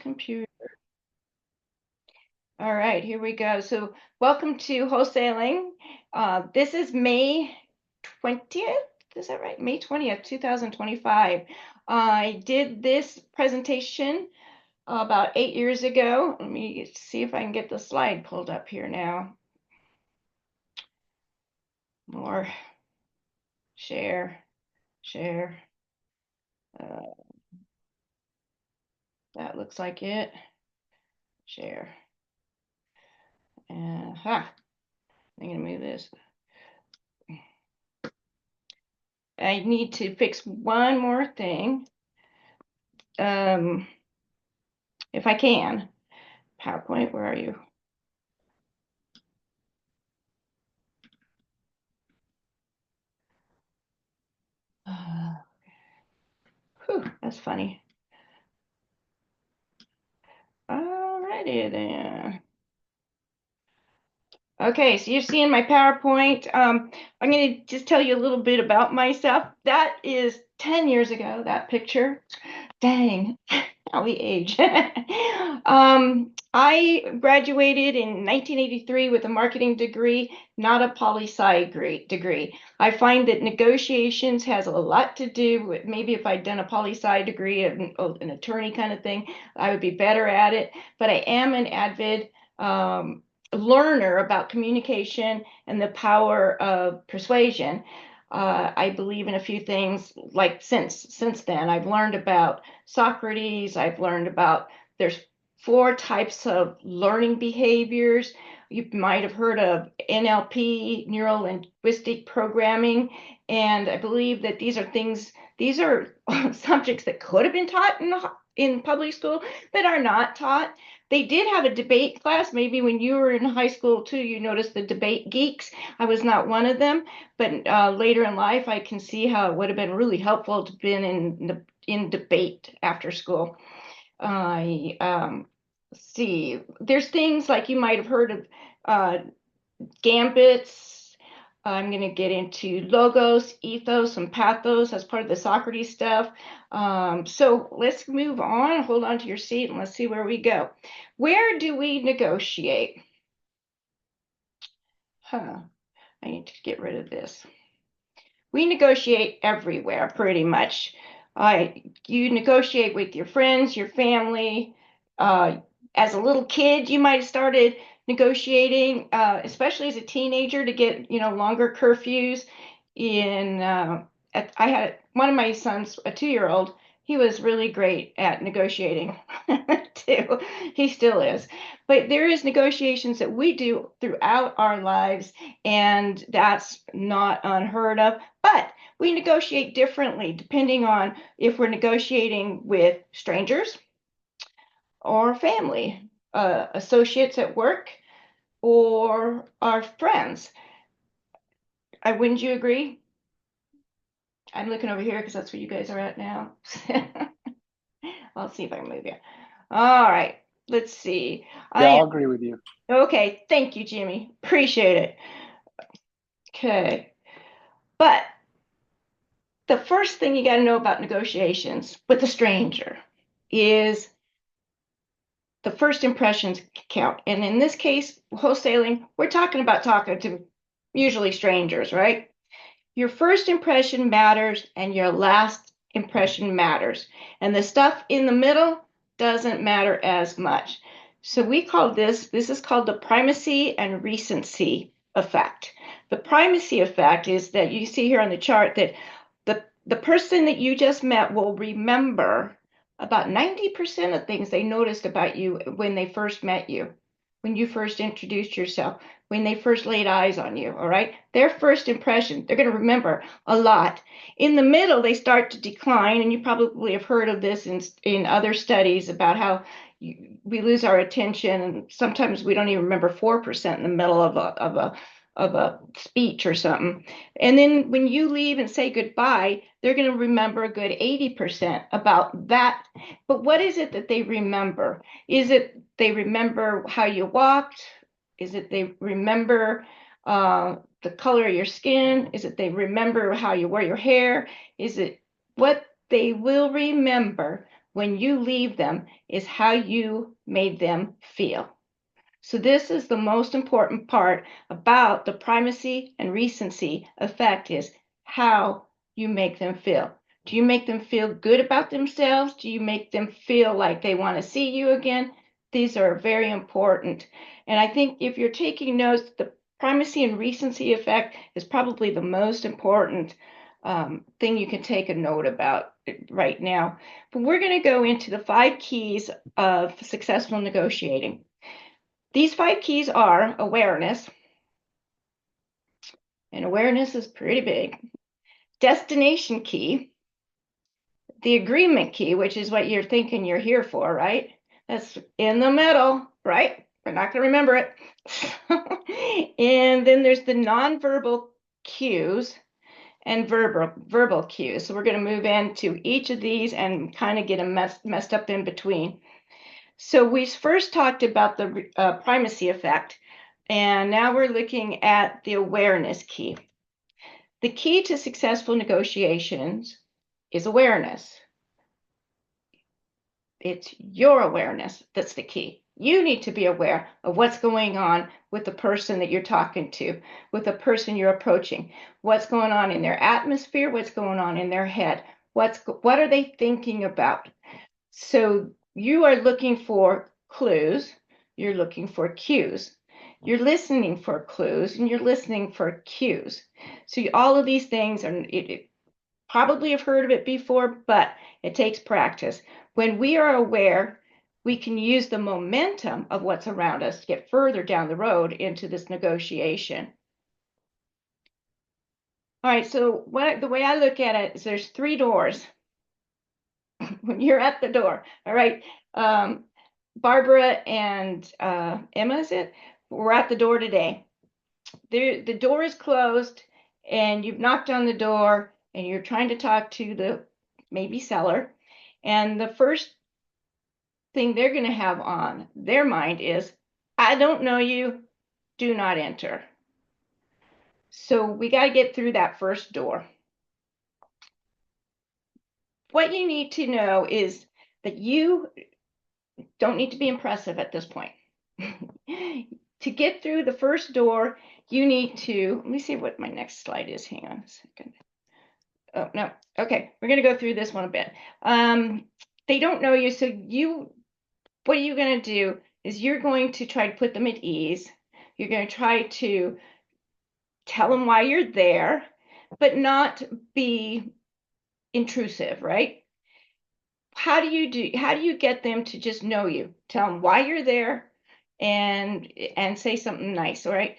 computer. All right, here we go. So welcome to wholesaling. This is May 20th. Is that right? May 20th, 2025. I did this presentation about 8 years ago. Let me see if I can get the slide pulled up here now. More share. Uh, that looks like it. Share. I'm gonna move this. I need to fix one more thing. If I can. PowerPoint, where are you? That's funny. Alrighty then. Okay, so you're seeing my PowerPoint. I'm going to just tell you a little bit about myself. That is 10 years ago, that picture. Dang, how we age. I graduated in 1983 with a marketing degree, not a poli-sci degree. I find that negotiations has a lot to do with maybe if I'd done a poli-sci degree, an attorney kind of thing, I would be better at it. But I am an avid learner about communication and the power of persuasion. I believe in a few things like since then I've learned about Socrates. I've learned about there's 4 types of learning behaviors. You might have heard of NLP, Neuro Linguistic Programming, and I believe that these are subjects that could have been taught in public school that are not taught. They did have a debate class. Maybe when you were in high school too, you noticed the debate geeks. I was not one of them, but later in life, I can see how it would have been really helpful to been in debate after school. I see. There's things like you might have heard of Gambits. I'm going to get into logos, ethos, and pathos as part of the Socrates stuff. So let's move on. Hold on to your seat and let's see where we go. Where do we negotiate? I need to get rid of this. We negotiate everywhere, pretty much. You negotiate with your friends, your family. As a little kid, you might have started negotiating, especially as a teenager, to get longer curfews. I had one of my sons, a 2-year-old. He was really great at negotiating too. He still is. But there is negotiations that we do throughout our lives, and that's not unheard of. But we negotiate differently depending on if we're negotiating with strangers or family, associates at work, or our friends. Wouldn't you agree? I'm looking over here because that's where you guys are at now. I'll see if I can move you. All right, let's see. Yeah, I'll agree with you. Okay, thank you, Jimmy. Appreciate it. Okay, but the first thing you got to know about negotiations with a stranger is the first impressions count. And in this case, wholesaling, we're talking about talking to usually strangers, right? Your first impression matters and your last impression matters. And the stuff in the middle doesn't matter as much. So we call this is called the primacy and recency effect. The primacy effect is that you see here on the chart that the person that you just met will remember about 90% of things they noticed about you when they first met you, when you first introduced yourself, when they first laid eyes on you, all right? Their first impression, they're going to remember a lot. In the middle, they start to decline, and you probably have heard of this in other studies about how we lose our attention, and sometimes we don't even remember 4% in the middle of a speech or something. And then when you leave and say goodbye, they're going to remember a good 80% about that. But what is it that they remember? Is it they remember how you walked? Is it they remember the color of your skin? Is it they remember how you wear your hair? Is it what they will remember when you leave them is how you made them feel. So this is the most important part about the primacy and recency effect, is how you make them feel. Do you make them feel good about themselves? Do you make them feel like they want to see you again? These are very important. And I think if you're taking notes, the primacy and recency effect is probably the most important thing you can take a note about right now. But we're going to go into the 5 keys of successful negotiating. These 5 keys are awareness, and awareness is pretty big. Destination key, the agreement key, which is what you're thinking you're here for, right? That's in the middle, right? We're not going to remember it. And then there's the nonverbal cues and verbal cues. So we're going to move into each of these and kind of get them messed up in between. So we first talked about the primacy effect, and now we're looking at the awareness key. The key to successful negotiations is awareness. It's your awareness that's the key. You need to be aware of what's going on with the person that you're talking to, with the person you're approaching, what's going on in their atmosphere, what's going on in their head, what are they thinking about. So you are looking for clues, you're looking for cues. You're listening for clues and you're listening for cues. So all of these things are, probably have heard of it before, but it takes practice. When we are aware, we can use the momentum of what's around us to get further down the road into this negotiation. All right, so the way I look at it is there's 3 doors. When you're at the door, all right, Barbara and Emma, is it? We're at the door today. The door is closed and you've knocked on the door and you're trying to talk to the maybe seller, and the first thing they're going to have on their mind is, I don't know you, do not enter. So we got to get through that first door. What you need to know is that you don't need to be impressive at this point. To get through the first door, you need to, let me see what my next slide is. Hang on a second. Oh, no. Okay, we're going to go through this one a bit. They don't know you, so what are you going to do is you're going to try to put them at ease. You're going to try to tell them why you're there, but not be intrusive, right? How do you get them to just know you? Tell them why you're there and say something nice, all right?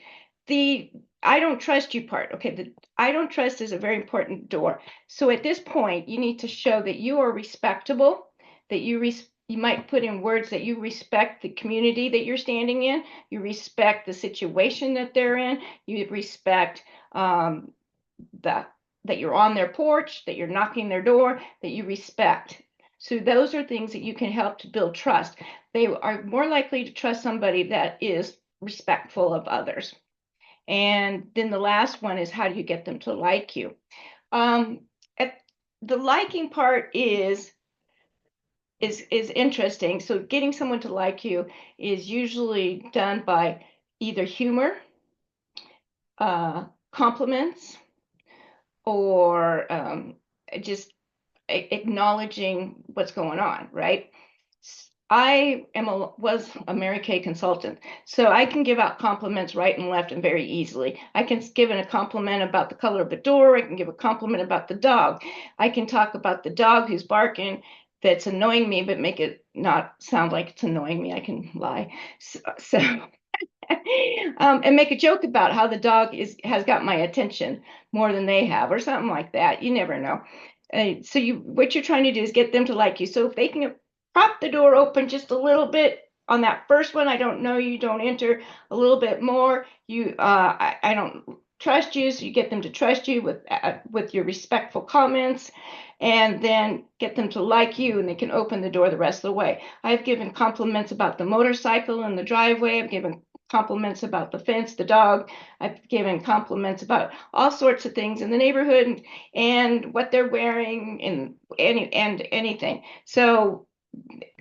The I don't trust you part, okay? The I don't trust is a very important door. So at this point, you need to show that you are respectable, that you might put in words that you respect the community that you're standing in, you respect the situation that they're in, you respect that you're on their porch, that you're knocking their door, that you respect. So those are things that you can help to build trust. They are more likely to trust somebody that is respectful of others. And then the last one is, how do you get them to like you? The liking part is interesting. So getting someone to like you is usually done by either humor, compliments, or just acknowledging what's going on, right? I was a Mary Kay consultant, so I can give out compliments right and left and very easily. I can give a compliment about the color of the door. I can give a compliment about the dog. I can talk about the dog who's barking that's annoying me, but make it not sound like it's annoying me. I can lie. So and make a joke about how the dog has got my attention more than they have, or something like that. You never know. So what you're trying to do is get them to like you. So if they can prop the door open just a little bit on that first one, I don't know you, don't enter, a little bit more, I don't trust you, so you get them to trust you with your respectful comments, and then get them to like you, and they can open the door the rest of the way. I've given compliments about the motorcycle in the driveway. I've given compliments about the fence, the dog. I've given compliments about all sorts of things in the neighborhood and what they're wearing and anything. So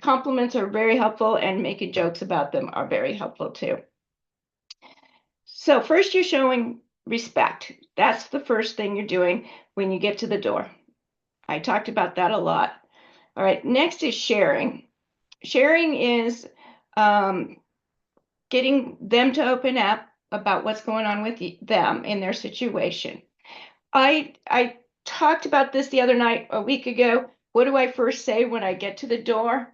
Compliments are very helpful, and making jokes about them are very helpful too. So first you're showing respect. That's the first thing you're doing when you get to the door. I talked about that a lot. All right, next is sharing. Sharing is getting them to open up about what's going on with them in their situation. I talked about this the other night, a week ago. What do I first say when I get to the door?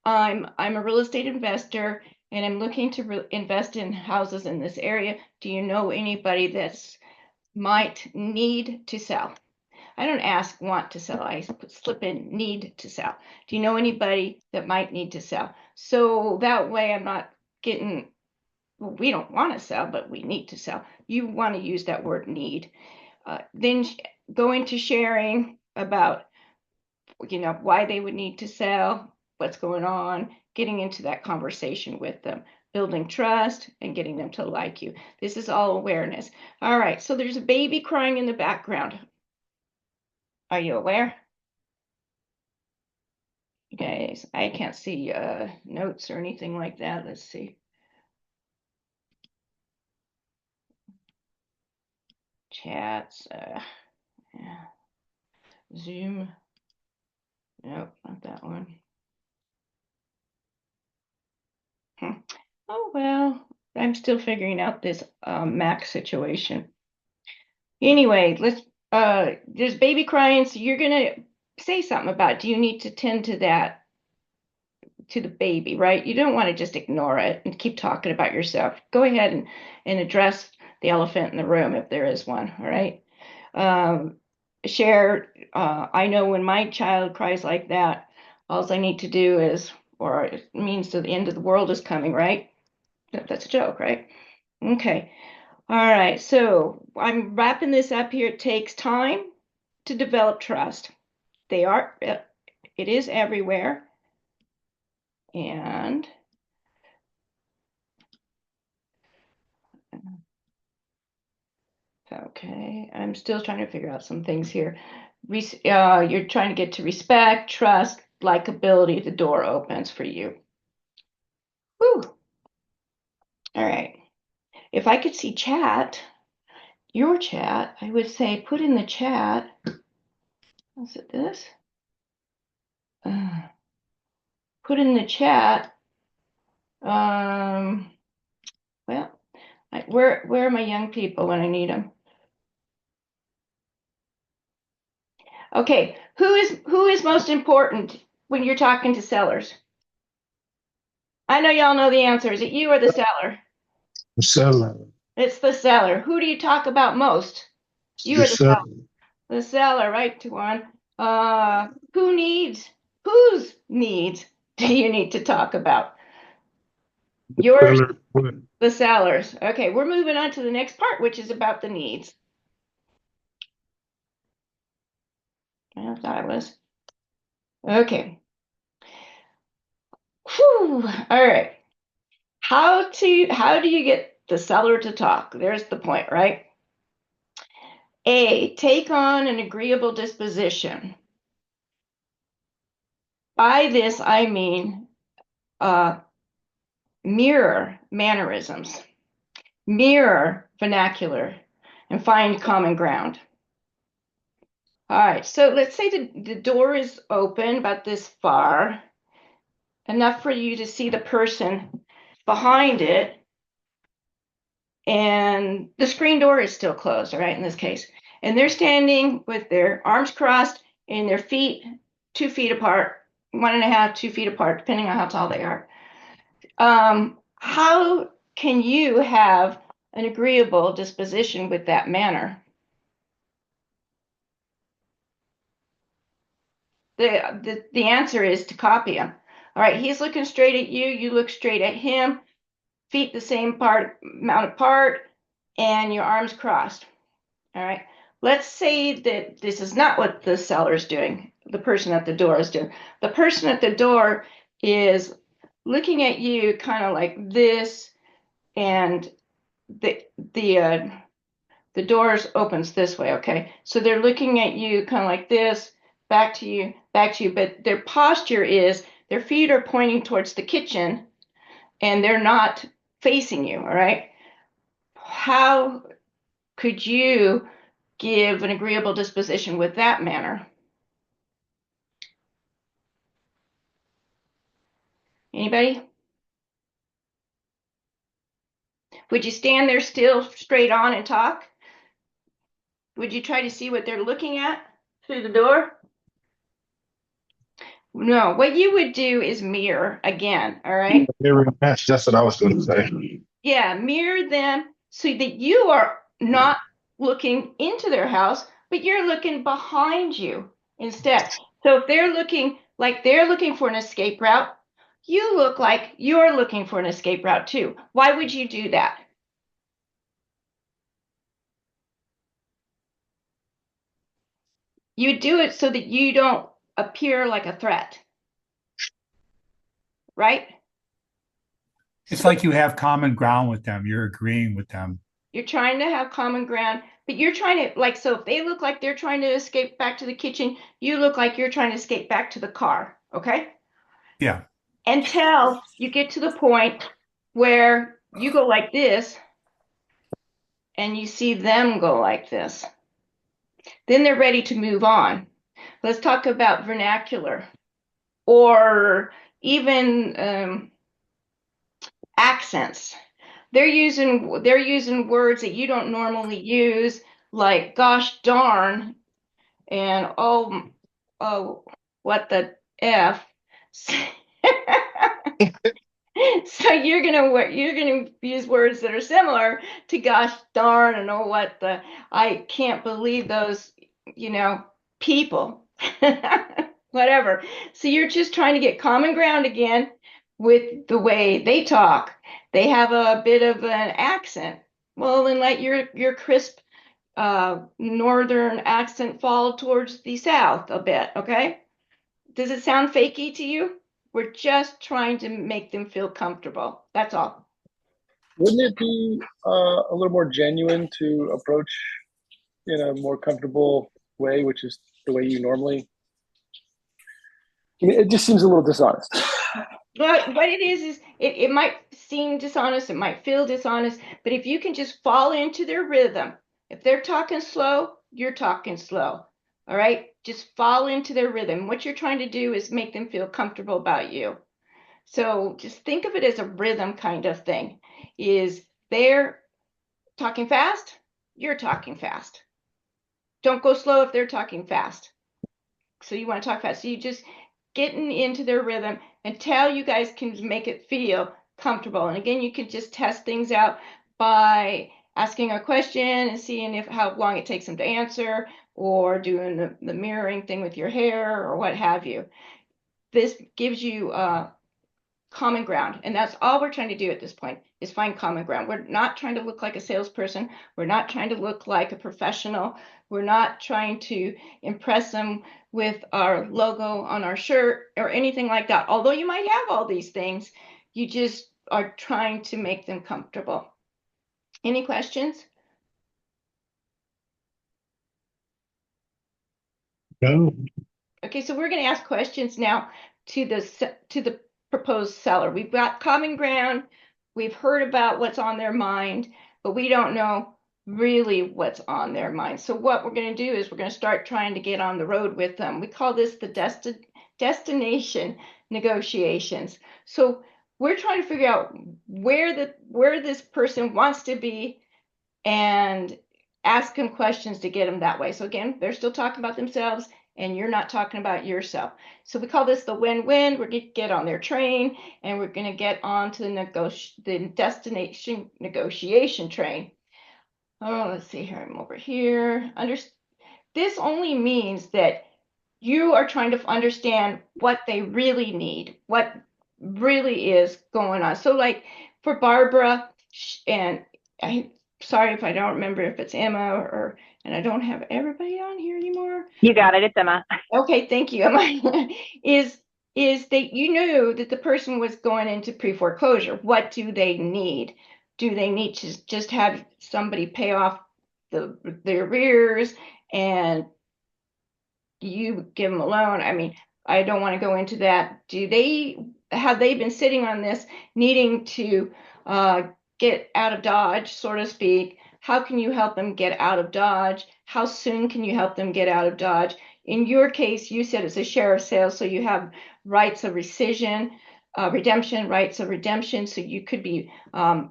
I'm a real estate investor and I'm looking to invest in houses in this area. Do you know anybody that's might need to sell? I don't ask want to sell. I slip in need to sell. Do you know anybody that might need to sell? So that way I'm not getting, well, we don't want to sell, but we need to sell. You want to use that word need. Then going to sharing about, why they would need to sell, what's going on, getting into that conversation with them, building trust and getting them to like you. This is all awareness. All right, so there's a baby crying in the background. Are you aware? You guys, I can't see notes or anything like that. Let's see. Chats, yeah. Zoom. Nope, not that one. Oh, well, I'm still figuring out this Mac situation. Anyway, there's baby crying, so you're gonna say something about, do you need to tend to that, to the baby, right? You don't want to just ignore it and keep talking about yourself. Go ahead and address the elephant in the room if there is one, all right? Share, I know when my child cries like that, all I need to do is, or it means that the end of the world is coming, right? That's a joke, right? Okay. All right. So I'm wrapping this up here. It takes time to develop trust. It is everywhere. And okay, I'm still trying to figure out some things here. You're trying to get to respect, trust, likability. The door opens for you. Whew. All right. If I could see your chat, I would say put in the chat. Is it this? Put in the chat. Well, where are my young people when I need them? Okay, who is most important when you're talking to sellers? I know y'all know the answer. Is it you or the seller? The seller. It's the seller. Who do you talk about most? You The or the seller? seller. The seller, right, Tuan? Whose needs do you need to talk about? The Yours, seller. What? the sellers. Okay, we're moving on to the next part, which is about the needs. I thought I was. Okay. Whew. All right. How do you get the seller to talk? There's the point, right? A, take on an agreeable disposition. By this, I mean mirror mannerisms, mirror vernacular, and find common ground. All right, so let's say the door is open about this far, enough for you to see the person behind it, and the screen door is still closed, all right, in this case. And they're standing with their arms crossed and their feet 2 feet apart, 1.5, 2 feet apart, depending on how tall they are. How can you have an agreeable disposition with that manner? The answer is to copy him. All right, he's looking straight at you, you look straight at him, feet the same amount apart, and your arms crossed. All right. Let's say that this is not what the seller is doing, the person at the door is doing. The person at the door is looking at you kind of like this, and the the doors opens this way, okay? So they're looking at you kind of like this, back to you, back to you. But their posture is their feet are pointing towards the kitchen and they're not facing you, all right? How could you give an agreeable disposition with that manner? Anybody? Would you stand there still straight on and talk? Would you try to see what they're looking at through the door? No, what you would do is mirror again, all right? That's what I was going to say. Yeah, mirror them so that you are not looking into their house, but you're looking behind you instead. So if they're looking like they're looking for an escape route, you look like you're looking for an escape route too. Why would you do that? You do it so that you don't appear like a threat, right? It's like you have common ground with them. You're agreeing with them. You're trying to have common ground, but you're trying to, like, so if they look like they're trying to escape back to the kitchen, you look like you're trying to escape back to the car, okay? Yeah. Until you get to the point where you go like this and you see them go like this. Then they're ready to move on. Let's talk about vernacular or even accents. They're using words that you don't normally use, like gosh darn and oh what the F. So you're gonna use words that are similar to gosh darn and oh what the I can't believe those, people. Whatever. So you're just trying to get common ground again with the way they talk. They have a bit of an accent. Well, then let your crisp northern accent fall towards the south a bit, okay? Does it sound fakey to you? We're just trying to make them feel comfortable. That's all. Wouldn't it be a little more genuine to approach in a more comfortable way, which is the way you normally? I mean, it just seems a little dishonest. What it is it might seem dishonest, it might feel dishonest, but if you can just fall into their rhythm, if they're talking slow, you're talking slow. All right? Just fall into their rhythm. What you're trying to do is make them feel comfortable about you. So just think of it as a rhythm kind of thing. Is they're talking fast, you're talking fast. Don't go slow if they're talking fast. So you want to talk fast. So you just getting into their rhythm until you guys can make it feel comfortable. And again, you can just test things out by asking a question and seeing how long it takes them to answer, or doing the mirroring thing with your hair or what have you. This gives you common ground, and that's all we're trying to do at this point is find common ground. We're not trying to look like a salesperson. We're not trying to look like a professional. We're not trying to impress them with our logo on our shirt or anything like that. Although you might have all these things, you just are trying to make them comfortable. Any questions? No. Okay, so we're going to ask questions now to the proposed seller. We've got common ground. We've heard about what's on their mind, but we don't know really what's on their mind. So what we're going to do is we're going to start trying to get on the road with them. We call this the destination negotiations. So we're trying to figure out where this person wants to be and ask them questions to get them that way. So again, they're still talking about themselves and you're not talking about yourself. So we call this the win-win. We're going to get on their train and we're going to get on to the destination negotiation train. Oh, let's see here. I'm over here. This only means that you are trying to understand what they really need, what really is going on. So like for Barbara, and sorry if I don't remember if it's Emma and I don't have everybody on here anymore. You got it. It's Emma. Okay, thank you, Emma. is that you knew that the person was going into pre-foreclosure. What do they need? Do they need to just have somebody pay off their arrears and you give them a loan. I mean, I don't want to go into that. Have they been sitting on this, needing to get out of Dodge, so to speak? How can you help them get out of Dodge? How soon can you help them get out of Dodge? In your case, you said it's a share of sales, so you have rights of rescission, redemption, rights of redemption. So you could be uh,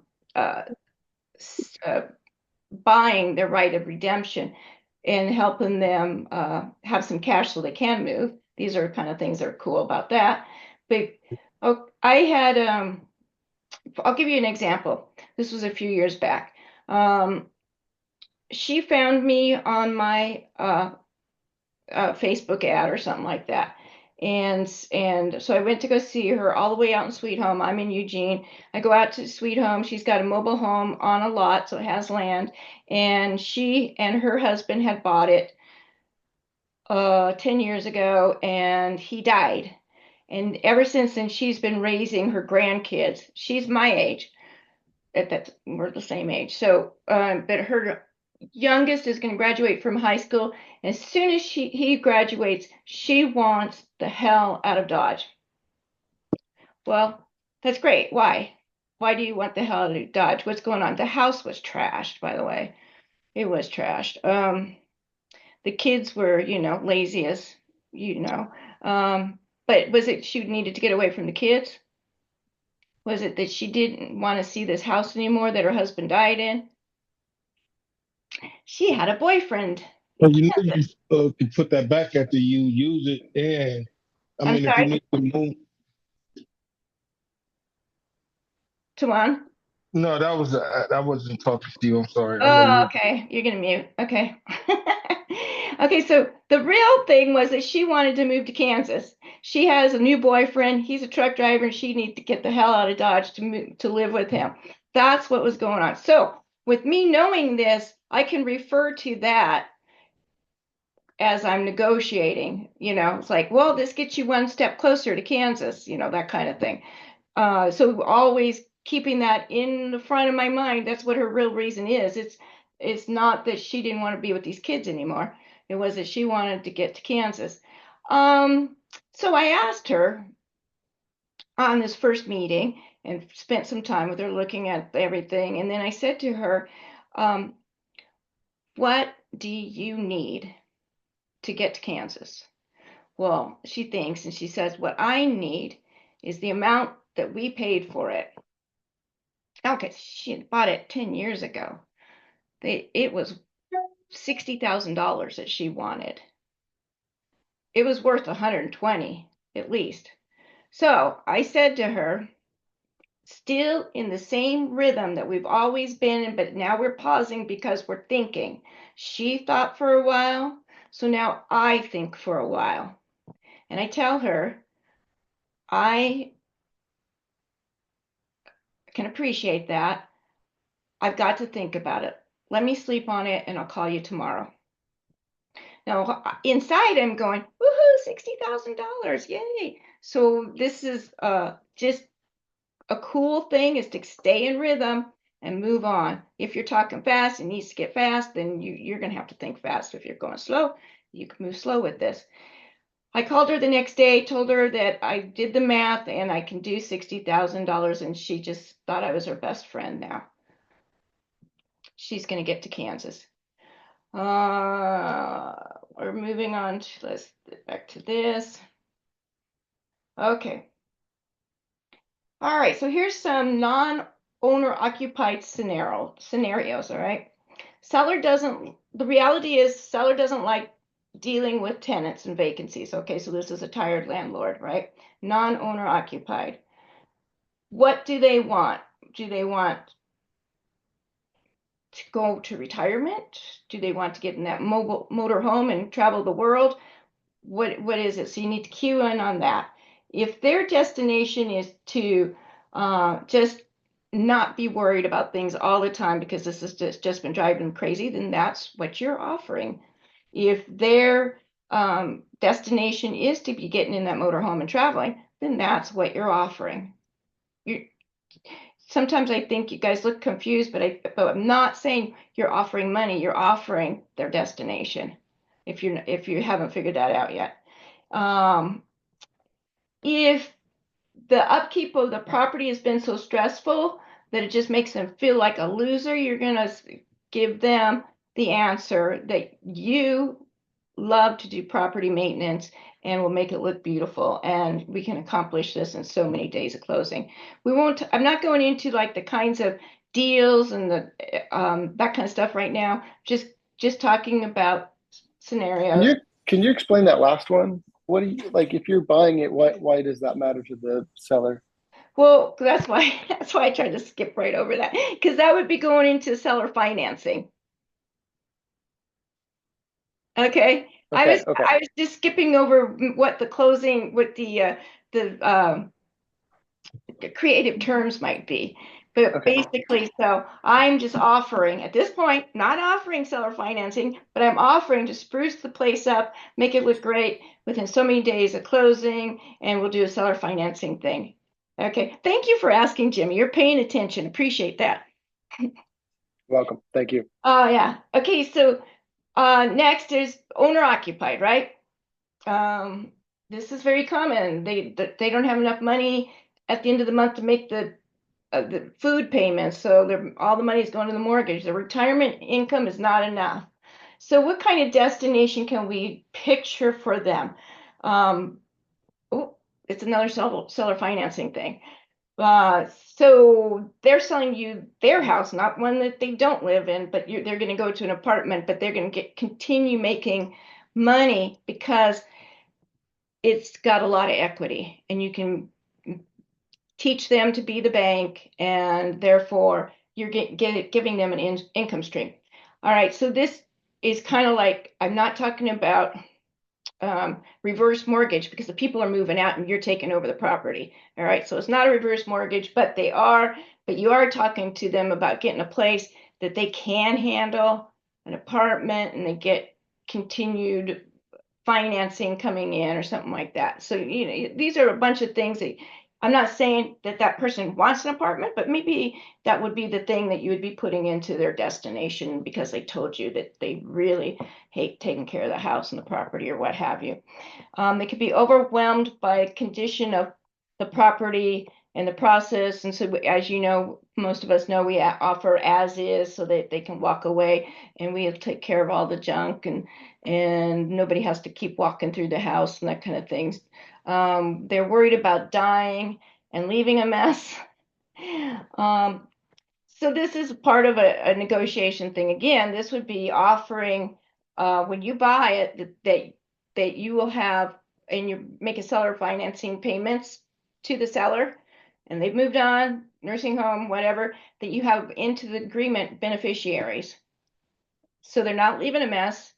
buying their right of redemption and helping them have some cash so they can move. These are kind of things that are cool about that. But I had, I'll give you an example. This was a few years back. She found me on my Facebook ad or something like that. And so I went to go see her all the way out in Sweet Home. I'm in Eugene. I go out to Sweet Home. She's got a mobile home on a lot, so it has land. And she and her husband had bought it 10 years ago, and he died. And ever since then, she's been raising her grandkids. She's my age. We're the same age. So, but her youngest is going to graduate from high school. As soon as he graduates, she wants the hell out of Dodge. Well, that's great. Why? Why do you want the hell out of Dodge? What's going on? The house was trashed, by the way. It was trashed. The kids were, lazy as, you know. But was it she needed to get away from the kids? Was it that she didn't want to see this house anymore that her husband died in? She had a boyfriend. Well, you know, you can put that back after you use it. And I I'm mean, if you sorry, need to move, Tuan. no, I wasn't talking to you. I'm sorry. I know Oh, you. okay. You're gonna mute. Okay. Okay, so the real thing was that she wanted to move to Kansas. She has a new boyfriend. He's a truck driver, and she needs to get the hell out of Dodge to live with him. That's what was going on. So, with me knowing this, I can refer to that as I'm negotiating. It's like, well, this gets you one step closer to Kansas, that kind of thing. So always keeping that in the front of my mind. That's what her real reason is. It's not that she didn't want to be with these kids anymore. It was that she wanted to get to Kansas. So I asked her on this first meeting and spent some time with her looking at everything. And then I said to her, what do you need to get to Kansas? Well, she thinks and she says, what I need is the amount that we paid for it. Okay, she had bought it 10 years ago. It was $60,000 that she wanted. It was worth 120 at least. So I said to her, still in the same rhythm that we've always been in, but now we're pausing because we're thinking. She thought for a while, so now I think for a while. And I tell her, I can appreciate that. I've got to think about it. Let me sleep on it and I'll call you tomorrow. Now, inside I'm going, woohoo, $60,000, yay. So this is just a cool thing is to stay in rhythm and move on. If you're talking fast and needs to get fast, then you're going to have to think fast. If you're going slow, you can move slow with this. I called her the next day, told her that I did the math and I can do $60,000, and she just thought I was her best friend now. She's going to get to Kansas. We're moving on to, let's get back to this. Okay. All right, so here's some non-owner occupied scenarios, all right? The reality is seller doesn't like dealing with tenants and vacancies. Okay, so this is a tired landlord, right? Non-owner occupied. What do they want? Do they want to go to retirement? Do they want to get in that motor home and travel the world? What is it? So you need to cue in on that. If their destination is to just not be worried about things all the time because this has just been driving them crazy, then that's what you're offering. If their destination is to be getting in that motorhome and traveling, then that's what you're offering. Sometimes I think you guys look confused, but I'm not saying you're offering money. You're offering their destination. if you haven't figured that out yet. If the upkeep of the property has been so stressful that it just makes them feel like a loser, you're going to give them the answer that you love to do property maintenance and will make it look beautiful. And we can accomplish this in so many days of closing. I'm not going into like the kinds of deals and the that kind of stuff right now. Just talking about scenarios. Can you explain that last one? What do you like if you're buying it, why does that matter to the seller? Well, that's why I tried to skip right over that, because that would be going into seller financing. Okay. Okay. I was just skipping over what the closing, what the creative terms might be. But Okay. basically, so I'm just offering at this point, not offering seller financing, but I'm offering to spruce the place up, make it look great within so many days of closing, and we'll do a seller financing thing. Okay. Thank you for asking, Jimmy. You're paying attention. Appreciate that. Welcome. Thank you. Oh, yeah. Okay. So next is owner occupied, right? This is very common. They don't have enough money at the end of the month to make the food payments, so all the money is going to the mortgage. The retirement income is not enough. So what kind of destination can we picture for them? Oh, it's another seller financing thing. So they're selling you their house, not one that they don't live in, but they're going to go to an apartment, but they're going to continue making money because it's got a lot of equity, and you can teach them to be the bank, and therefore you're giving them an income stream. All right, so this is kind of like, I'm not talking about reverse mortgage because the people are moving out and you're taking over the property. All right, so it's not a reverse mortgage, but you are talking to them about getting a place that they can handle, an apartment, and they get continued financing coming in or something like that. So, these are a bunch of things that I'm not saying that person wants an apartment, but maybe that would be the thing that you would be putting into their destination because they told you that they really hate taking care of the house and the property or what have you. They could be overwhelmed by condition of the property and the process. And so, as you know, most of us know, we offer as is so that they can walk away, and we take care of all the junk, and nobody has to keep walking through the house and that kind of things. They're worried about dying and leaving a mess. So this is part of a negotiation thing. Again, this would be offering when you buy it that you will have, and you make a seller financing payments to the seller, and they've moved on, nursing home, whatever, that you have into the agreement beneficiaries. So they're not leaving a mess.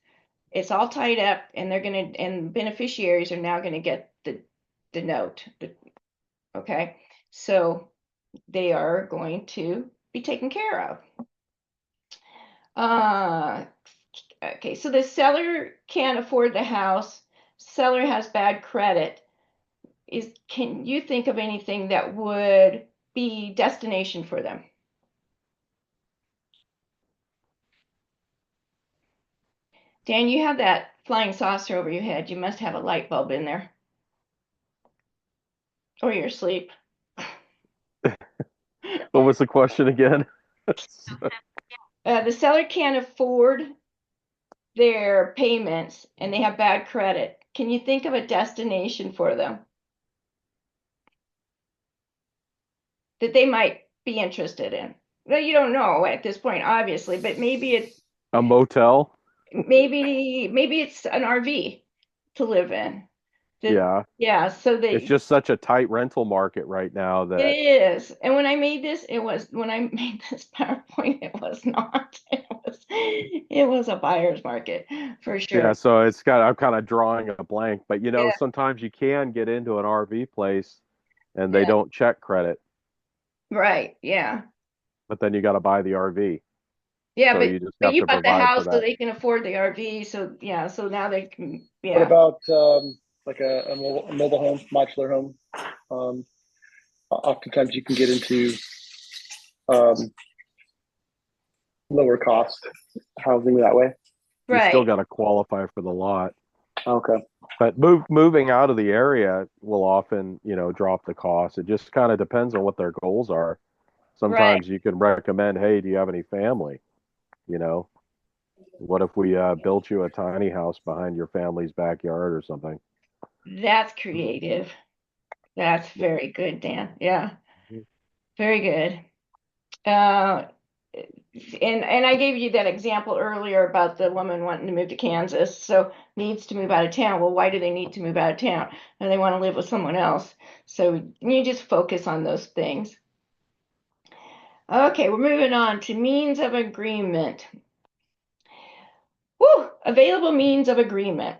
It's all tied up, and and beneficiaries are now gonna get the note. Okay, so they are going to be taken care of. Okay, so the seller can't afford the house. Seller has bad credit. Can you think of anything that would be destination for them? Dan, you have that flying saucer over your head. You must have a light bulb in there. Or you're asleep. What was the question again? The seller can't afford their payments and they have bad credit. Can you think of a destination for them that they might be interested in? Well, you don't know at this point, obviously, but maybe it's A motel? maybe it's an RV to live in. Yeah. Yeah, so It's just such a tight rental market right now it that, is. And when I made this, when I made this PowerPoint, it was not. It was a buyer's market for yeah, sure. so I'm kind of drawing a blank, but Yeah, sometimes you can get into an RV place and they yeah, don't check credit, right. Yeah. but then you got to buy the RV. Yeah, So you just but have you to bought the provide for house so that. they can afford the RV. So yeah, so now they can, What yeah. about like a mobile home, modular home? Oftentimes you can get into um, lower cost housing that way. You still Right. got to qualify for the lot. Okay. But moving out of the area will often, drop the cost. It just kind of depends on what their goals are. Right. Sometimes you can recommend, hey, do you have any family? You know, what if we built you a tiny house behind your family's backyard or something? That's creative. That's very good, Dan. Yeah, very good. Uh, and I gave you that example earlier about the woman wanting to move to Kansas, so needs to move out of town. Well, why do they need to move out of town? And they want to live with someone else. So you just focus on those things. Okay, we're moving on to means of agreement. Woo! Available means of agreement.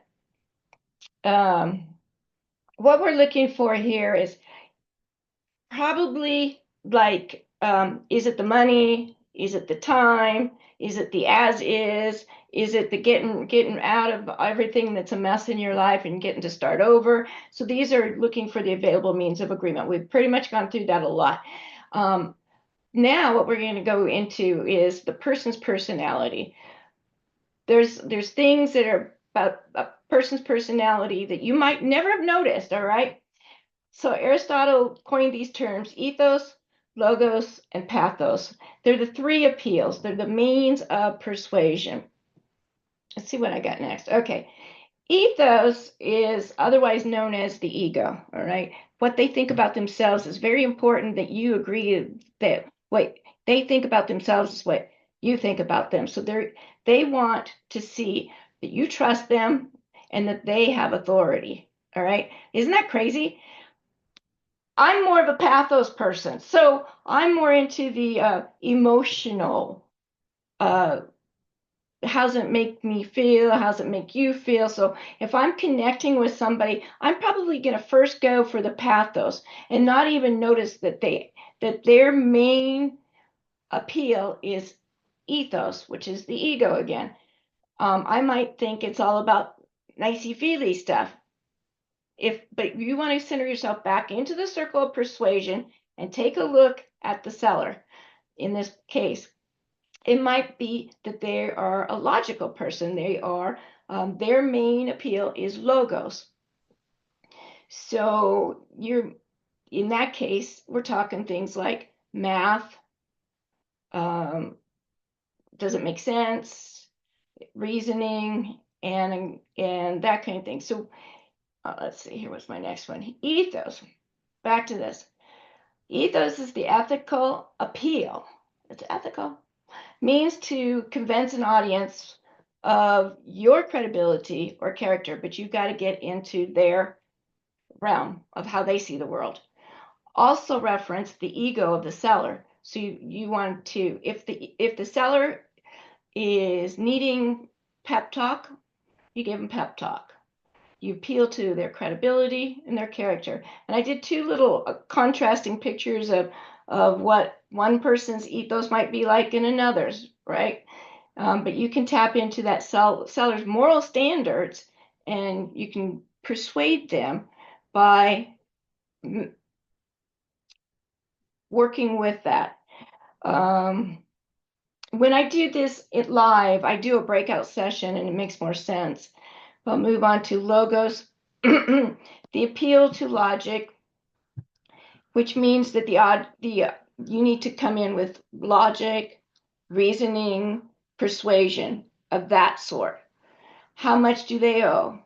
Um, what we're looking for here is probably like, is it the money? Is it the time? Is it the as is? Is it the getting out of everything that's a mess in your life and getting to start over? So these are looking for the available means of agreement. We've pretty much gone through that a lot. Now what we're going to go into is the person's personality. There's things that are about a person's personality that you might never have noticed, all right? So Aristotle coined these terms ethos, logos, and pathos. They're the three appeals. They're the means of persuasion. Let's see what I got next. Okay. Ethos is otherwise known as the ego, all right? What they think about themselves is very important that you agree that what they think about themselves is what you think about them. So they want to see that you trust them and that they have authority, all right? Isn't that crazy? I'm more of a pathos person, so I'm more into the emotional. Uh, how's it make me feel? How's it make you feel? So if I'm connecting with somebody, I'm probably going to first go for the pathos and not even notice that their main appeal is ethos, which is the ego again. I might think it's all about nicey feely stuff. But you want to center yourself back into the circle of persuasion and take a look at the seller in this case. It might be that they are a logical person. Their main appeal is logos. So in that case, we're talking things like math, um, does it make sense, reasoning, and that kind of thing. So let's see, here was my next one. Ethos. Back to this. Ethos is the ethical appeal. It's ethical. Means to convince an audience of your credibility or character, but you've got to get into their realm of how they see the world. Also reference the ego of the seller. So you want to, if the seller is needing pep talk, you give them pep talk. You appeal to their credibility and their character. And I did two little contrasting pictures of what one person's ethos might be like and another's, right? But you can tap into that seller's moral standards and you can persuade them by working with that. When I do this live, I do a breakout session and it makes more sense. I'll move on to logos. The appeal to logic, which means that you need to come in with logic, reasoning, persuasion of that sort. How much do they owe?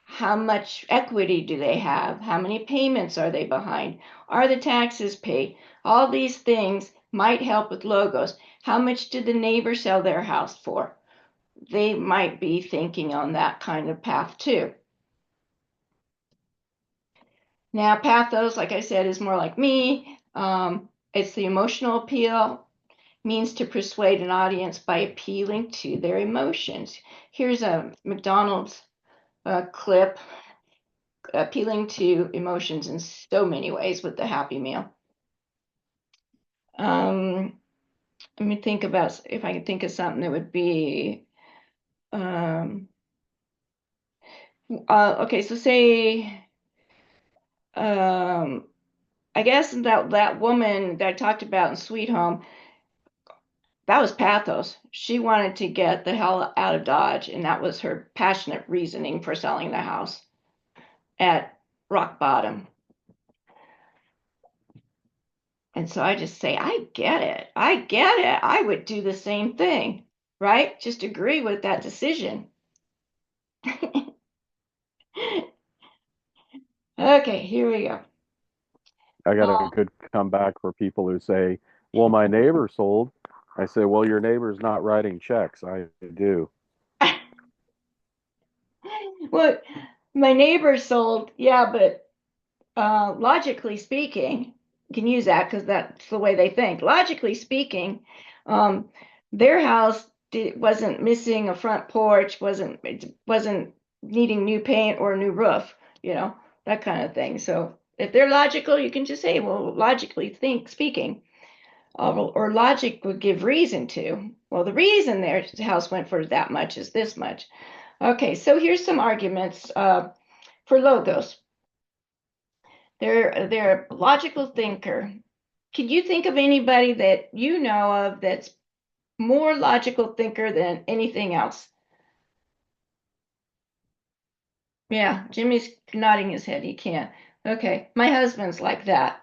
How much equity do they have? How many payments are they behind? Are the taxes paid? All these things might help with logos. How much did the neighbor sell their house for? They might be thinking on that kind of path too. Now, pathos, like I said, is more like me. It's the emotional appeal, means to persuade an audience by appealing to their emotions. Here's a McDonald's clip appealing to emotions in so many ways with the Happy Meal. Let me think about if I can think of something that would be okay. So say I guess that woman that I talked about in Sweet Home, that was pathos. She wanted to get the hell out of Dodge, and that was her passionate reasoning for selling the house at rock bottom. And so I just say, I get it. I get it. I would do the same thing, right? Just agree with that decision. Okay, here we go. I got a good comeback for people who say, well, my neighbor sold. I say, well, your neighbor's not writing checks. I do. Well, my neighbor sold, yeah, but logically speaking, you can use that because that's the way they think. Logically speaking, um, their house wasn't missing a front porch, wasn't needing new paint or a new roof, that kind of thing. So if they're logical, you can just say, well, logically speaking, or logic would give reason to. Well, the reason their house went for that much is this much. Okay, so here's some arguments for logos. They're a logical thinker. Can you think of anybody that you know of that's more logical thinker than anything else? Yeah, Jimmy's nodding his head. He can't. Okay, my husband's like that.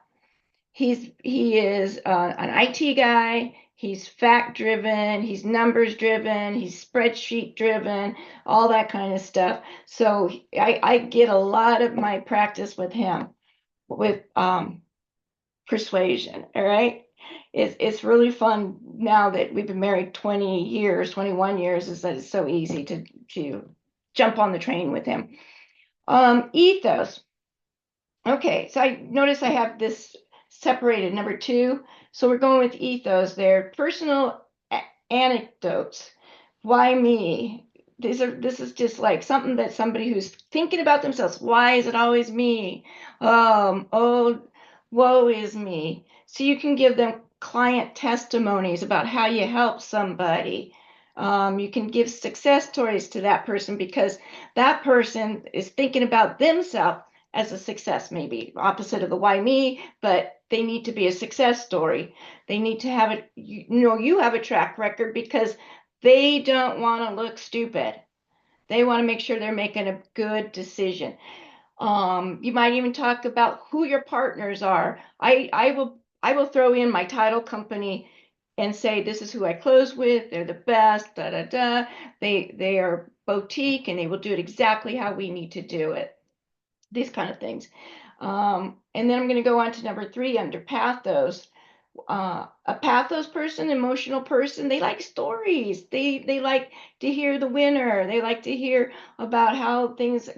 He is an IT guy. He's fact driven. He's numbers driven. He's spreadsheet driven. All that kind of stuff. So I get a lot of my practice with him with persuasion. All right. It's really fun now that we've been married 20 years, 21 years, is that it's so easy to jump on the train with him. Ethos. Okay, so I notice I have this separated, number 2. So we're going with ethos there. Personal anecdotes. Why me? This is just like something that somebody who's thinking about themselves. Why is it always me? Oh, woe is me. So you can give them client testimonies about how you help somebody. You can give success stories to that person because that person is thinking about themselves as a success, maybe opposite of the why me, but they need to be a success story. They need to have it, you have a track record because they don't want to look stupid. They want to make sure they're making a good decision. You might even talk about who your partners are. I will throw in my title company and say this is who I close with. They're the best. Da da da. They are boutique and they will do it exactly how we need to do it. These kind of things. And then I'm going to go on to number 3 under pathos. A pathos person, emotional person, they like stories. They like to hear the winner. They like to hear about how things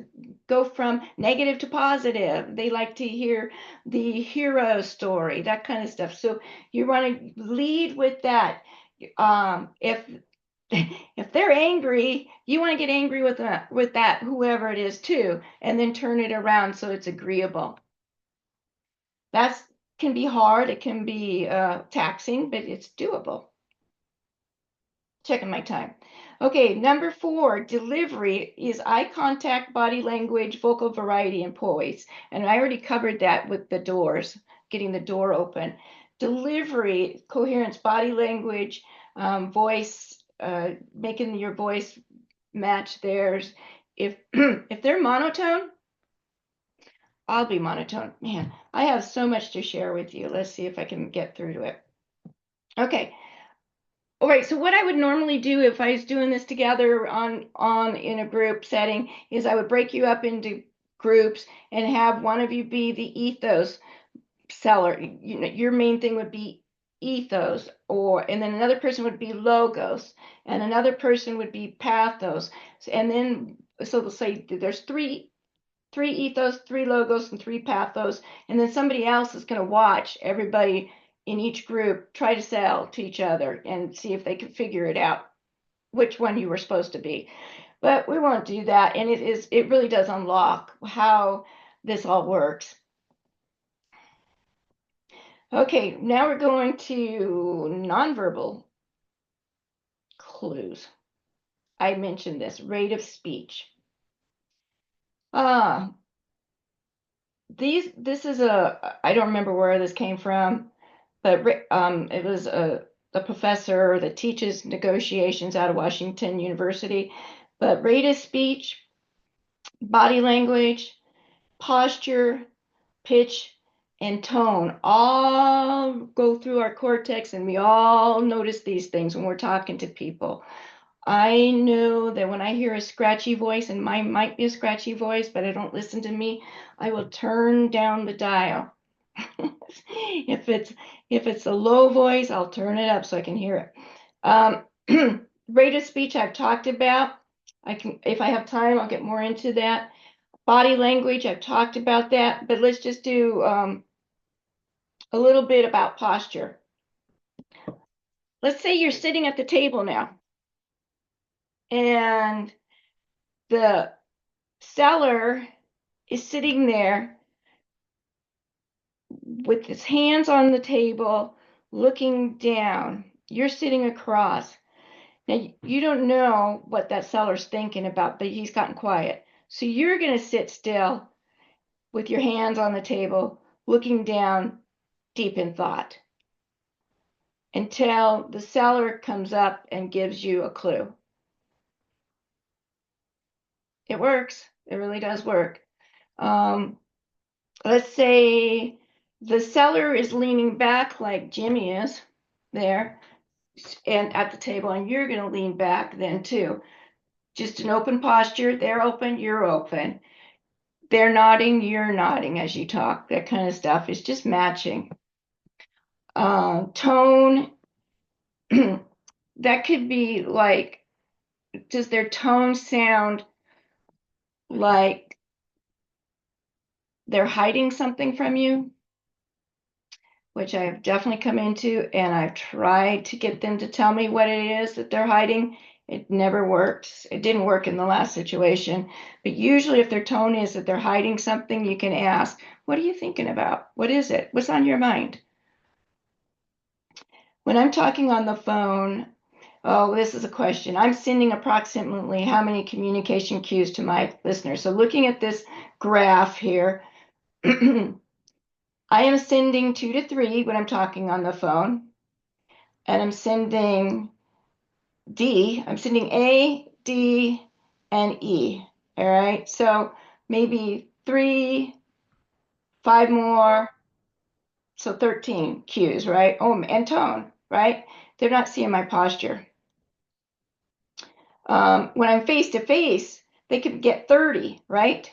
go from negative to positive. They like to hear the hero story, that kind of stuff. So you want to lead with that. If they're angry, you want to get angry with that whoever it is too, and then turn it around so it's agreeable. That can be hard. It can be taxing, but it's doable. Checking my time. Okay, number 4, delivery is eye contact, body language, vocal variety, and poise. And I already covered that with the doors, getting the door open. Delivery, coherence, body language, voice, making your voice match theirs. If if they're monotone, I'll be monotone. Man, I have so much to share with you. Let's see if I can get through to it. Okay. All right, so what I would normally do if I was doing this together on in a group setting is I would break you up into groups and have one of you be the ethos seller. Your main thing would be ethos, and then another person would be logos, and another person would be pathos. And then so they'll say there's three ethos, 3 logos, and 3 pathos, and then somebody else is going to watch everybody in each group try to sell to each other and see if they can figure it out which one you were supposed to be. But we won't do that, and it really does unlock how this all works. Okay, now we're going to nonverbal clues. I mentioned this rate of speech. This is I don't remember where this came from, but it was a professor that teaches negotiations out of Washington University, but rate of speech, body language, posture, pitch, and tone all go through our cortex, and we all notice these things when we're talking to people. I know that when I hear a scratchy voice, and mine might be a scratchy voice, but I don't listen to me, I will turn down the dial. If it's a low voice, I'll turn it up so I can hear it. Rate of speech I've talked about. If I have time, I'll get more into that. Body language, I've talked about that, but let's just do a little bit about posture. Let's say you're sitting at the table now, and the seller is sitting there with his hands on the table, looking down. You're sitting across. Now, you don't know what that seller's thinking about, but he's gotten quiet. So you're going to sit still with your hands on the table, looking down deep in thought until the seller comes up and gives you a clue. It works. It really does work. Let's say the seller is leaning back like Jimmy is there and at the table, and you're going to lean back then too. Just an open posture. They're open, you're open. They're nodding, you're nodding as you talk. That kind of stuff is just matching. Tone, that could be like, does their tone sound like they're hiding something from you? Which I've definitely come into, and I've tried to get them to tell me what it is that they're hiding. It never works. It didn't work in the last situation. But usually if their tone is that they're hiding something, you can ask, what are you thinking about? What is it? What's on your mind? When I'm talking on the phone, oh, this is a question. I'm sending approximately how many communication cues to my listeners? So looking at this graph here, I am sending 2 to 3 when I'm talking on the phone, and I'm sending I'm sending A, D, and E. All right, so maybe 3, 5 more, so 13 cues, right? Oh, and tone, right? They're not seeing my posture. When I'm face to face, they could get 30, right?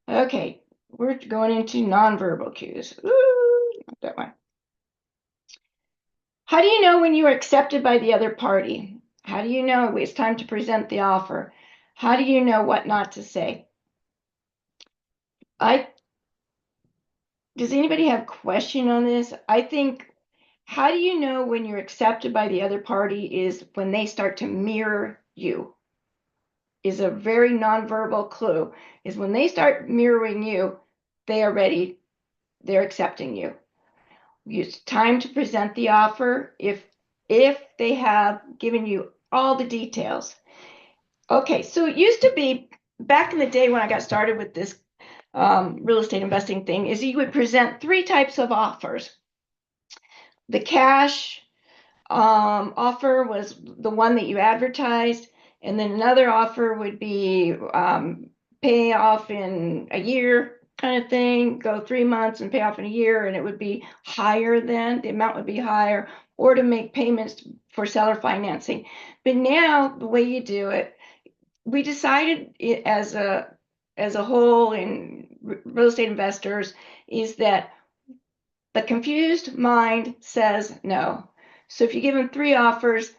Okay, we're going into nonverbal cues. Ooh, not that one. How do you know when you are accepted by the other party? How do you know it's time to present the offer? How do you know what not to say? Does anybody have a question on this? I think, how do you know when you're accepted by the other party is when they start to mirror you, is a very nonverbal clue, is when they start mirroring you, they are ready, they're accepting you. It's time to present the offer if they have given you all the details. Okay, so it used to be back in the day when I got started with this real estate investing thing, is you would present 3 types of offers. The cash offer was the one that you advertised, and then another offer would be pay off in a year kind of thing, go 3 months and pay off in a year, and it would be higher then, the amount would be higher, or to make payments for seller financing. But now the way you do it, we decided it as a whole in real estate investors is that the confused mind says no. So if you give them 3 offers,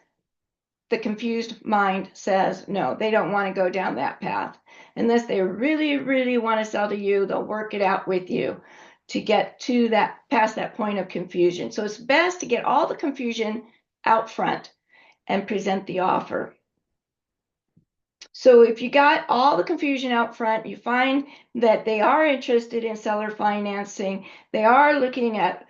the confused mind says no. They don't want to go down that path. Unless they really, really want to sell to you, they'll work it out with you to get to that, past that point of confusion. So it's best to get all the confusion out front and present the offer. So if you got all the confusion out front, you find that they are interested in seller financing, they are looking at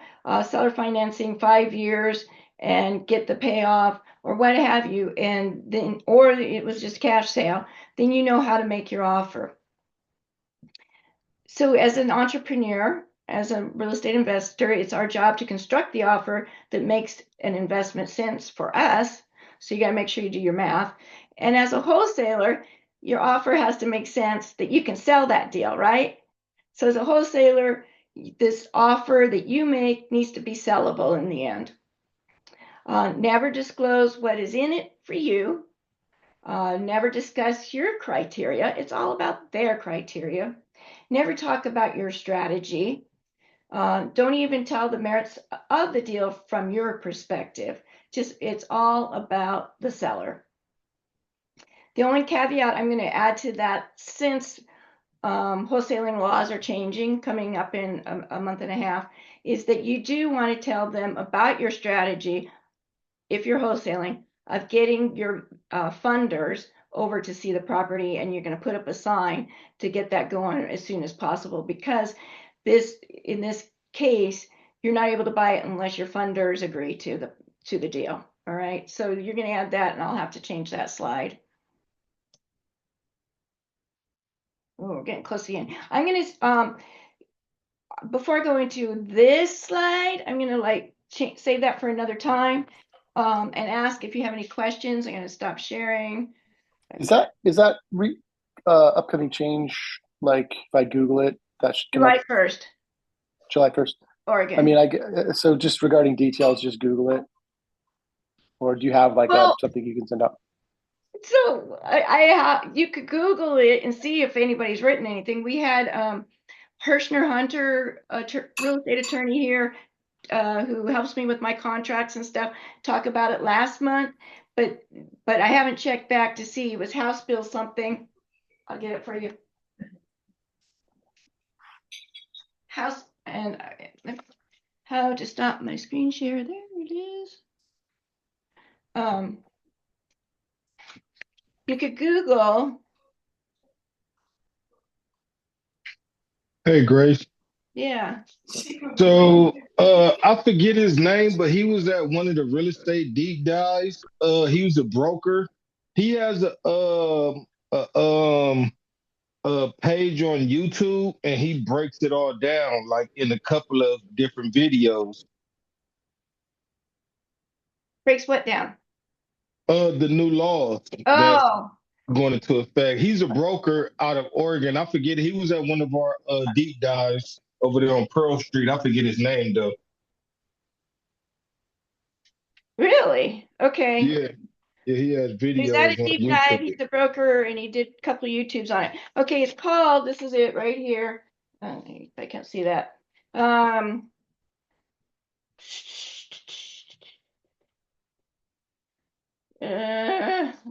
seller financing 5 years and get the payoff or what have you, and then, or it was just cash sale, then you know how to make your offer. So as an entrepreneur, as a real estate investor, it's our job to construct the offer that makes an investment sense for us. So you got to make sure you do your math. And as a wholesaler, your offer has to make sense that you can sell that deal, right? So as a wholesaler, this offer that you make needs to be sellable in the end. Never disclose what is in it for you. Never discuss your criteria. It's all about their criteria. Never talk about your strategy. Don't even tell the merits of the deal from your perspective. Just it's all about the seller. The only caveat I'm going to add to that, since wholesaling laws are changing, coming up in a month and a half, is that you do want to tell them about your strategy, if you're wholesaling, of getting your funders over to see the property, and you're going to put up a sign to get that going as soon as possible, because in this case, you're not able to buy it unless your funders agree to the deal. All right, so you're going to add that, and I'll have to change that slide. Oh, we're getting close to the end. I'm going to before I go into this slide, I'm going to save that for another time, and ask if you have any questions. I'm going to stop sharing. Is that upcoming change? Like if I Google it, that should come up July 1st, July 1st. Oregon. I mean, so just regarding details, just Google it, or do you have like Well, something you can send out? so you could Google it and see if anybody's written anything. We had Hirschner Hunter, a real estate attorney here, who helps me with my contracts and stuff, talk about it last month, but I haven't checked back to see. It was House Bill something. I'll get it for you. House and how to stop my screen share. There it is. You could Google. Hey, Grace. Yeah. So I forget his name, but he was at one of the real estate deep dives. He was a broker. He has a page on YouTube, and he breaks it all down like in a couple of different videos. Breaks what down? The new laws that's Oh, going into effect. He's a broker out of Oregon. I forget. He was at one of our deep dives over there on Pearl Street. I forget his name though. really? Okay. Yeah, yeah, he has He's at a videos on deep dive. YouTube. He's a broker, and he did a couple of YouTubes on it. Okay, it's called. This is it right here. I can't see that. I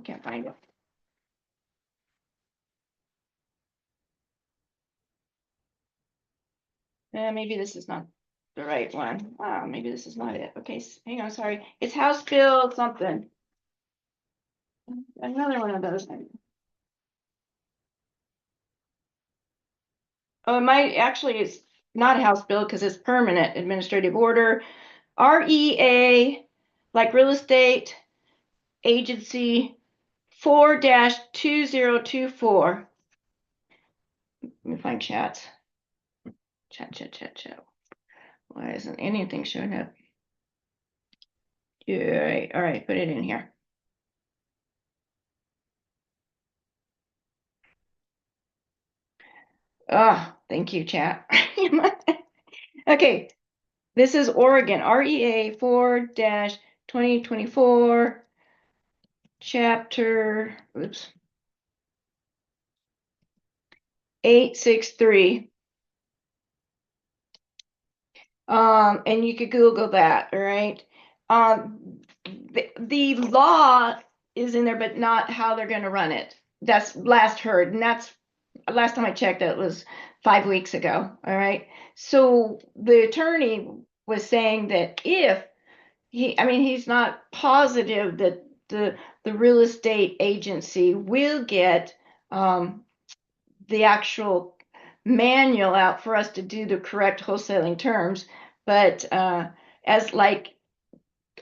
can't find it. Maybe this is not the right one. Maybe this is not it. Okay, hang on. Sorry, it's House Bill something. Another one of those. Oh, it might actually, it's not a House Bill because it's permanent administrative order. REA, like real estate agency 4-2024. Let me find chats. Chat. Why isn't anything showing up? Yeah, all right, put it in here. Oh, thank you, chat. Okay, this is Oregon, REA 4-2024, chapter, 863. And you could Google that, all right? The law is in there, but not how they're going to run it. That's last heard, and that's last time I checked, that was 5 weeks ago, all right? So the attorney was saying that if he's not positive that the real estate agency will get the actual manual out for us to do the correct wholesaling terms, but as like,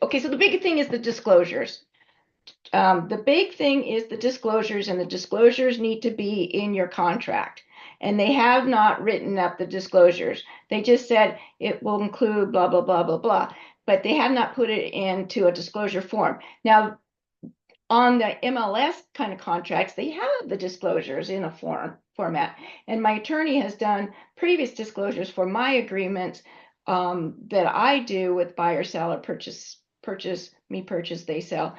okay, so the big thing is the disclosures. The big thing is the disclosures, and the disclosures need to be in your contract. and they have not written up the disclosures. They just said it will include blah, blah, blah, blah, blah, but they have not put it into a disclosure form. Now, on the MLS kind of contracts, they have the disclosures in a format. And my attorney has done previous disclosures for my agreements that I do with buyer, seller, purchase, me purchase, they sell,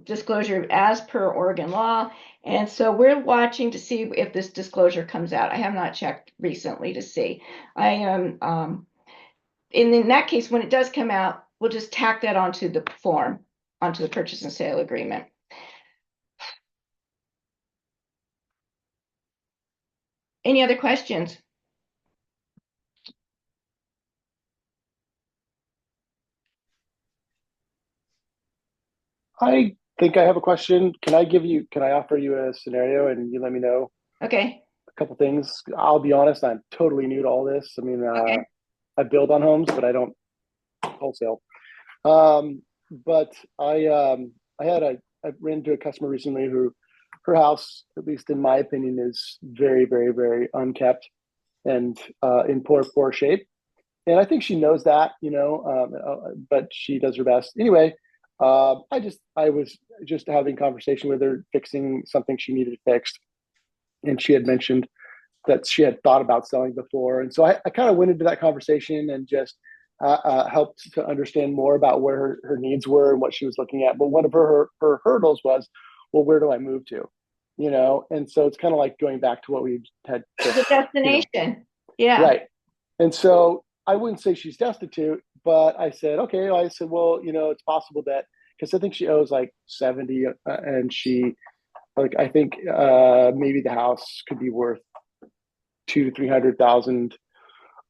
disclosure as per Oregon law. And so we're watching to see if this disclosure comes out. I have not checked recently to see. I am, in that case, when it does come out, we'll just tack that onto the form, onto the purchase and sale agreement. Any other questions? I think I have a question. Can I offer you a scenario and you let me know Okay. a couple things? I'll be honest, I'm totally new to all this. I mean, Okay. I build on homes, but I don't wholesale. But I ran into a customer recently who, her house, at least in my opinion, is very, very, very unkept and in poor shape. And I think she knows that, but she does her best. Anyway, I was just having a conversation with her, fixing something she needed fixed. And she had mentioned that she had thought about selling before. And so I kind of went into that conversation and just helped to understand more about where her needs were and what she was looking at. But one of her hurdles was, well, where do I move to? And so it's kind of like going back to what we had. The destination. Yeah. Right. And so I wouldn't say she's destitute, but I said, okay. I said, well, it's possible that, because I think she owes like 70 and she, like, I think maybe the house could be worth 200,000 to 300,000.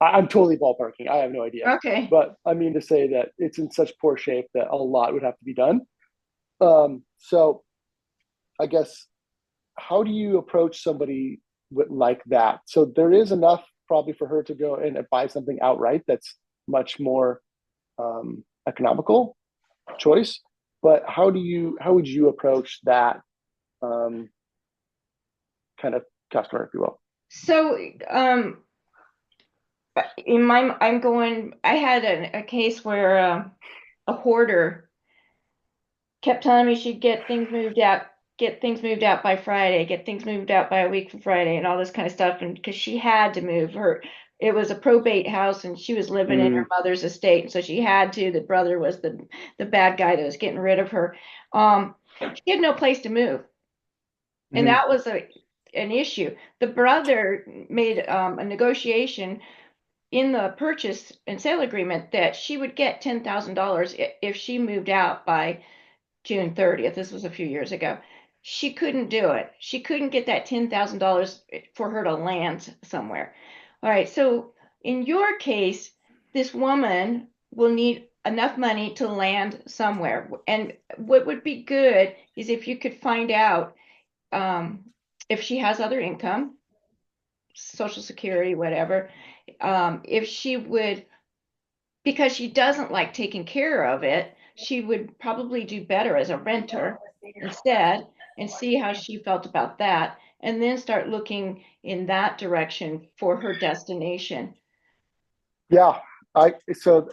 I'm totally ballparking. I have no idea. Okay. But I mean to say that it's in such poor shape that a lot would have to be done. So I guess, how do you approach somebody like that? So there is enough probably for her to go and buy something outright that's much more economical choice. But how would you approach that kind of customer, if you will? So, I had a case where a hoarder kept telling me she'd get things moved out by Friday, get things moved out by a week from Friday, and all this kind of stuff. And because she had to move it was a probate house, and she was living in her mother's estate, and so she had to. The brother was the bad guy that was getting rid of her. She had no place to move, and that was an issue. The brother made a negotiation in the purchase and sale agreement that she would get $10,000 if she moved out by June 30th. This was a few years ago. She couldn't do it. She couldn't get that $10,000 for her to land somewhere. All right. So in your case, this woman will need enough money to land somewhere. And what would be good is if you could find out if she has other income, Social Security, whatever, if she would, because she doesn't like taking care of it, she would probably do better as a renter instead, and see how she felt about that, and then start looking in that direction for her destination. Yeah. So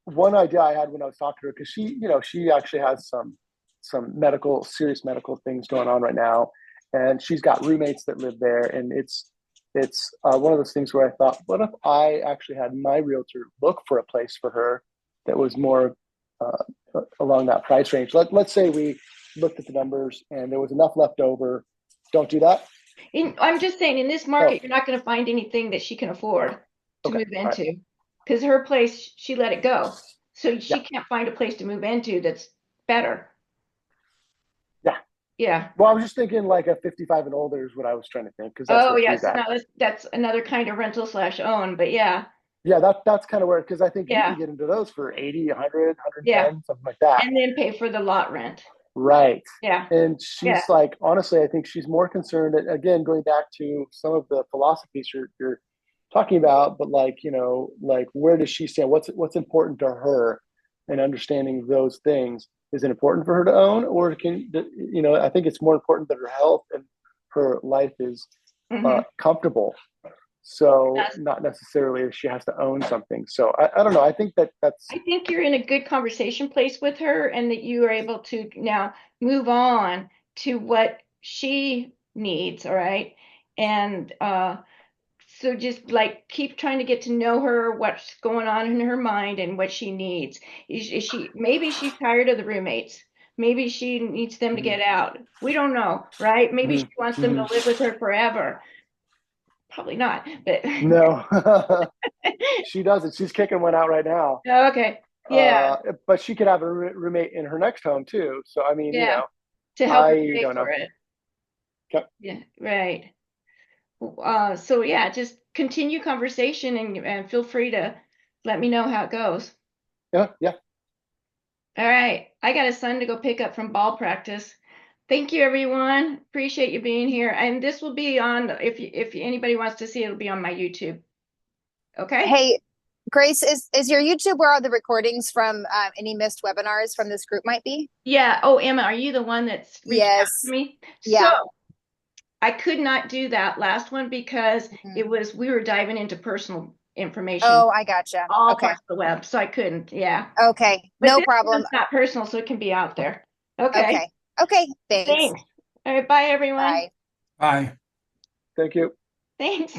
one idea I had when I was talking to her, because she actually has some serious medical things going on right now, and she's got roommates that live there, and it's one of those things where I thought, what if I actually had my realtor look for a place for her that was more along that price range? Let's say we looked at the numbers and there was enough left over. Don't do that. I'm just saying, in this market, you're not going to find anything that she can afford to move into, because her place, she let it go. So she can't find a place to move into that's better. Yeah. Yeah. Well, I was just thinking like a 55 and older is what I was trying to think. So now that's another kind of rental / own, but yeah. Yeah, that's kind of where, because I think you can get into those for 80, 100, 110, something like that. And then pay for the lot rent. Right. Yeah. And she's like, honestly, I think she's more concerned, again, going back to some of the philosophies you're talking about, but like, like, where does she stand? What's important to her, and understanding those things. Is it important for her to own, or I think it's more important that her health and her life is comfortable. So Yes. not necessarily if she has to own something. So I don't know. I think that's I think you're in a good conversation place with her, and that you are able to now move on to what she needs. All right. And so just like keep trying to get to know her, what's going on in her mind and what she needs. Is she, maybe she's tired of the roommates. Maybe she needs them to get out. We don't know, right? Maybe she wants them to live with her forever. Probably not, but no. She doesn't. She's kicking one out right now. okay. Yeah. But she could have a roommate in her next home too. So I mean, Yeah. To help her I pay don't know. for it. Okay. Yeah, right. So yeah, just continue conversation and feel free to let me know how it goes. Yeah. Yeah. All right. I got a son to go pick up from ball practice. Thank you, everyone. Appreciate you being here. And this will be on, if anybody wants to see it, it'll be on my YouTube. Okay? Hey, Grace, is your YouTube where all the recordings from any missed webinars from this group might be? Yeah. Oh, Emma, are you the one that's reached out Yes. to me? Yeah. So I could not do that last one because it was, we were diving into personal information Oh, I gotcha. all Okay. across the web. So I couldn't. Yeah. Okay. But No this problem. one's not personal, so it can be out there. Okay. Okay. Okay. Thanks. Thanks. All right. Bye, everyone. Bye. Bye. Thank you. Thanks.